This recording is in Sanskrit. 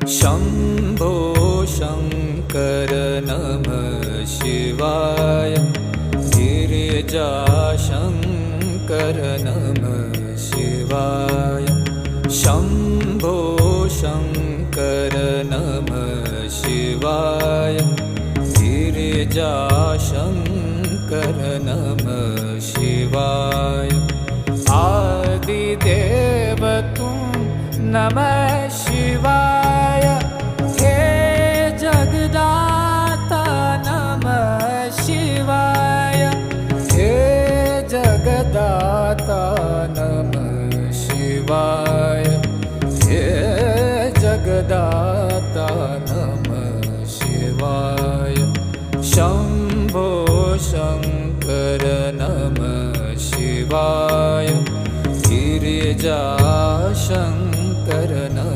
शम्भो शङ्कर नमः शिवाय। गिरिजाशङ्कर नमः शिवाय। शम्भो शङ्कर नमः शिवाय। गिरिजाशङ्कर नमः शिवाय। आदिदेव तुम नमः शिवाय। हे जगदाता नमः शिवाय। हे जगदाता नमः शिवाय। हे जगदाता